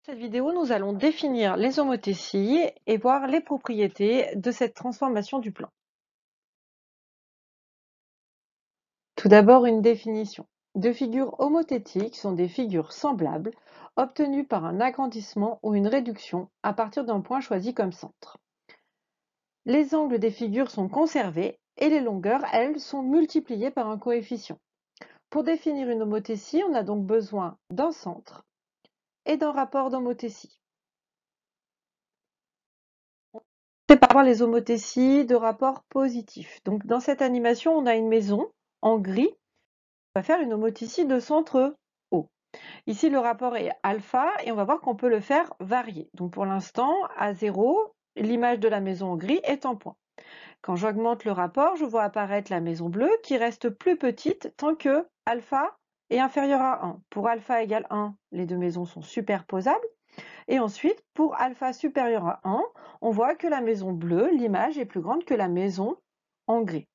Dans cette vidéo, nous allons définir les homothéties et voir les propriétés de cette transformation du plan. Tout d'abord, une définition. Deux figures homothétiques sont des figures semblables obtenues par un agrandissement ou une réduction à partir d'un point choisi comme centre. Les angles des figures sont conservés et les longueurs, elles, sont multipliées par un coefficient. Pour définir une homothétie, on a donc besoin d'un centre et d'un rapport d'homothétie. On sépare les homothéties de rapports positifs. Donc dans cette animation, on a une maison en gris. On va faire une homothétie de centre O. Ici, le rapport est alpha et on va voir qu'on peut le faire varier. Donc pour l'instant, à 0, l'image de la maison en gris est en point. Quand j'augmente le rapport, je vois apparaître la maison bleue qui reste plus petite tant que alpha est inférieur à 1. Pour alpha égale 1, les deux maisons sont superposables. Et ensuite, pour alpha supérieur à 1, on voit que la maison bleue, l'image est plus grande que la maison en gris.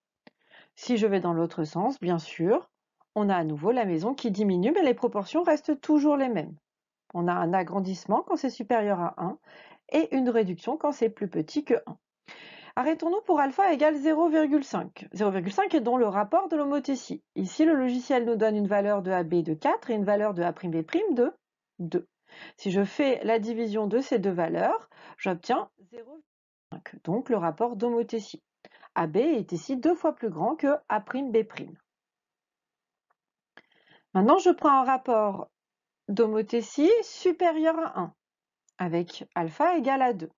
Si je vais dans l'autre sens, bien sûr, on a à nouveau la maison qui diminue, mais les proportions restent toujours les mêmes. On a un agrandissement quand c'est supérieur à 1 et une réduction quand c'est plus petit que 1. Arrêtons-nous pour alpha égale 0,5. 0,5 est donc le rapport de l'homothétie. Ici, le logiciel nous donne une valeur de AB de 4 et une valeur de A'B' de 2. Si je fais la division de ces deux valeurs, j'obtiens 0,5, donc le rapport d'homothétie. AB est ici 2 fois plus grand que A'B'. Maintenant, je prends un rapport d'homothétie supérieur à 1, avec alpha égale à 2.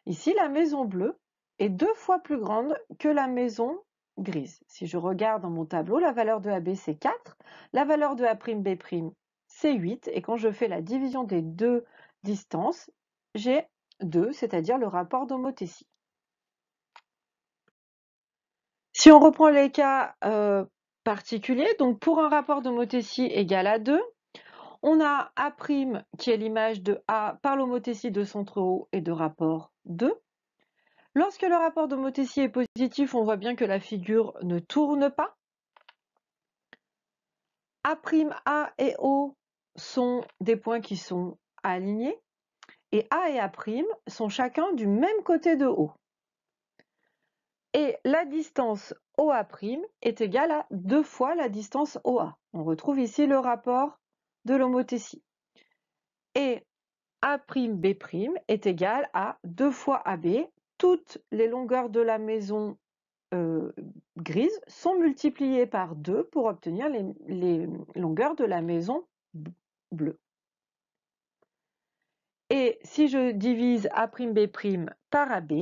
Ici, la maison bleue est 2 fois plus grande que la maison grise. Si je regarde dans mon tableau, la valeur de AB c'est 4, la valeur de A'B' c'est 8, et quand je fais la division des deux distances, j'ai 2, c'est-à-dire le rapport d'homothétie. Si on reprend les cas particuliers, donc pour un rapport d'homothétie égal à 2, on a A' qui est l'image de A par l'homothétie de centre O et de rapport 2. Lorsque le rapport d'homothétie est positif, on voit bien que la figure ne tourne pas. A' et O sont des points qui sont alignés et A et A' sont chacun du même côté de O. Et la distance OA' est égale à 2 fois la distance OA. On retrouve ici le rapport de l'homothétie. Et A'B' est égal à 2 fois AB. Toutes les longueurs de la maison grise sont multipliées par 2 pour obtenir les longueurs de la maison bleue. Et si je divise A'B' par AB,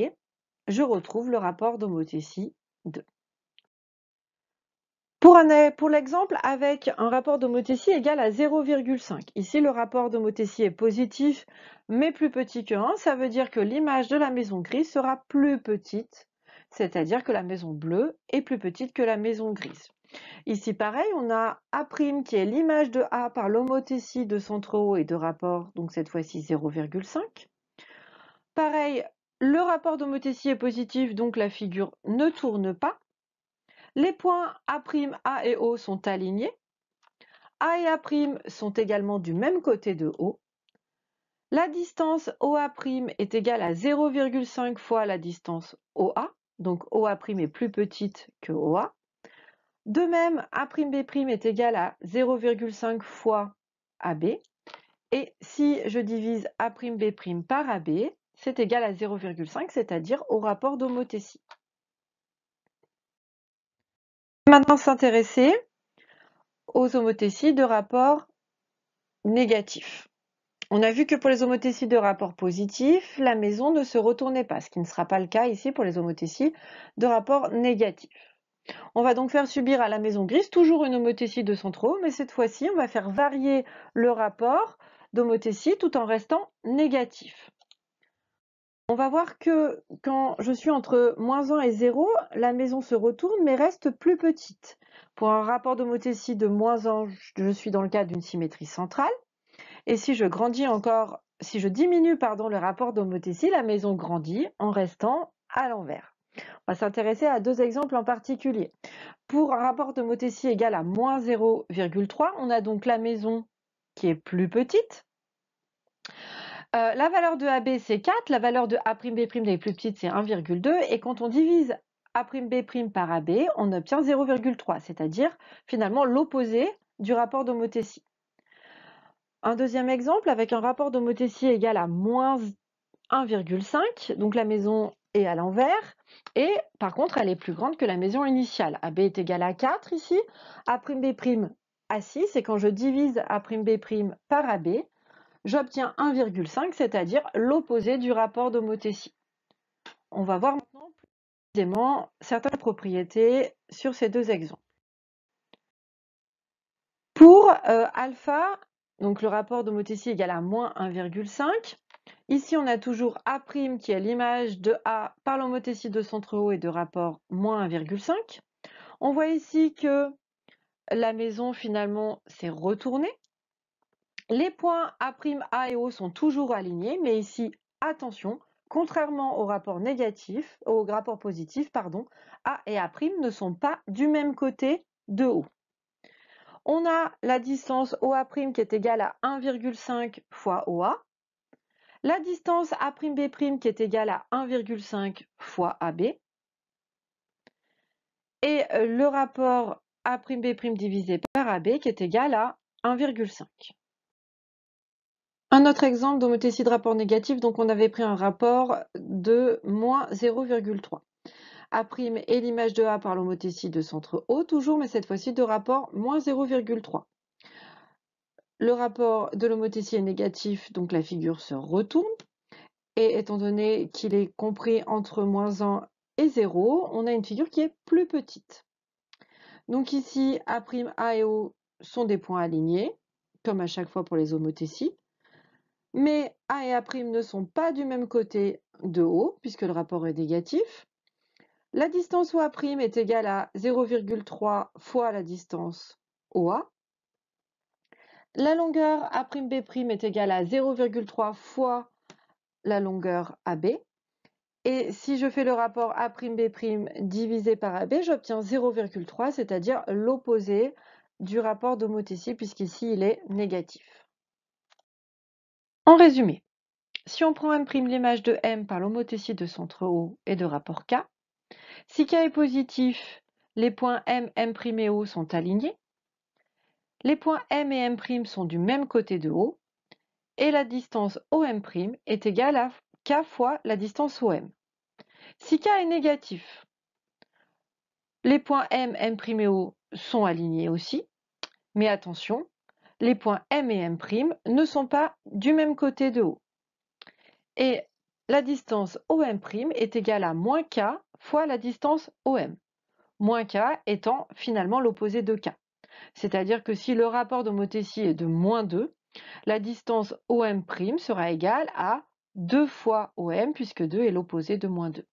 je retrouve le rapport d'homothétie 2. Pour l'exemple avec un rapport d'homothétie égal à 0,5. Ici, le rapport d'homothétie est positif, mais plus petit que 1. Ça veut dire que l'image de la maison grise sera plus petite, c'est-à-dire que la maison bleue est plus petite que la maison grise. Ici, pareil, on a A' qui est l'image de A par l'homothétie de centre O et de rapport, donc cette fois-ci 0,5. Pareil, le rapport d'homothétie est positif, donc la figure ne tourne pas. Les points A', A et O sont alignés. A et A' sont également du même côté de O. La distance OA' est égale à 0,5 fois la distance OA, donc OA' est plus petite que OA. De même, A'B' est égal à 0,5 fois AB. Et si je divise A'B' par AB, c'est égal à 0,5, c'est-à-dire au rapport d'homothétie. On va maintenant s'intéresser aux homothéties de rapport négatif. On a vu que pour les homothéties de rapport positif, la maison ne se retournait pas, ce qui ne sera pas le cas ici pour les homothéties de rapport négatif. On va donc faire subir à la maison grise toujours une homothétie de centre O, mais cette fois-ci, on va faire varier le rapport d'homothétie tout en restant négatif. On va voir que quand je suis entre moins 1 et 0, la maison se retourne mais reste plus petite. Pour un rapport d'homothétie de moins 1, je suis dans le cas d'une symétrie centrale. Et si je diminue le rapport d'homothétie, la maison grandit en restant à l'envers. On va s'intéresser à deux exemples en particulier. Pour un rapport d'homothétie égal à moins 0,3, on a donc la maison qui est plus petite. La valeur de AB, c'est 4. La valeur de A'B' les plus petites, c'est 1,2. Et quand on divise A'B' par AB, on obtient 0,3, c'est-à-dire finalement l'opposé du rapport d'homothétie. Un deuxième exemple, avec un rapport d'homothétie égal à moins 1,5, donc la maison est à l'envers, et par contre elle est plus grande que la maison initiale. AB est égal à 4 ici, A'B' à 6, et quand je divise A'B' par AB, j'obtiens 1,5, c'est-à-dire l'opposé du rapport d'homothétie. On va voir maintenant plus précisément certaines propriétés sur ces deux exemples. Pour alpha, donc le rapport d'homothétie égal à moins 1,5, ici on a toujours A' qui est l'image de A par l'homothétie de centre O et de rapport moins 1,5. On voit ici que la maison finalement s'est retournée. Les points A' et O sont toujours alignés, mais ici, attention, contrairement au rapport négatif, au rapport positif, pardon, A et A' ne sont pas du même côté de O. On a la distance OA' qui est égale à 1,5 fois OA, la distance A'B' qui est égale à 1,5 fois AB, et le rapport A'B' divisé par AB qui est égal à 1,5. Un autre exemple d'homothétie de rapport négatif, donc on avait pris un rapport de moins 0,3. A' est l'image de A par l'homothétie de centre O, toujours, mais cette fois-ci de rapport moins 0,3. Le rapport de l'homothétie est négatif, donc la figure se retourne. Et étant donné qu'il est compris entre moins 1 et 0, on a une figure qui est plus petite. Donc ici, A' et O sont des points alignés, comme à chaque fois pour les homothéties. Mais A et A' ne sont pas du même côté de O, puisque le rapport est négatif. La distance OA' est égale à 0,3 fois la distance OA. La longueur A'B' est égale à 0,3 fois la longueur AB. Et si je fais le rapport A'B' divisé par AB, j'obtiens 0,3, c'est-à-dire l'opposé du rapport d'homothétie, puisqu'ici il est négatif. En résumé, si on prend M' l'image de M par l'homothétie de centre O et de rapport K, si K est positif, les points M, M' et O sont alignés, les points M et M' sont du même côté de O, et la distance OM' est égale à K fois la distance OM. Si K est négatif, les points M, M' et O sont alignés aussi, mais attention, les points M et M' ne sont pas du même côté de O. Et la distance OM' est égale à moins K fois la distance OM. Moins K étant finalement l'opposé de K. C'est-à-dire que si le rapport d'homothétie est de moins 2, la distance OM' sera égale à 2 fois OM, puisque 2 est l'opposé de moins 2.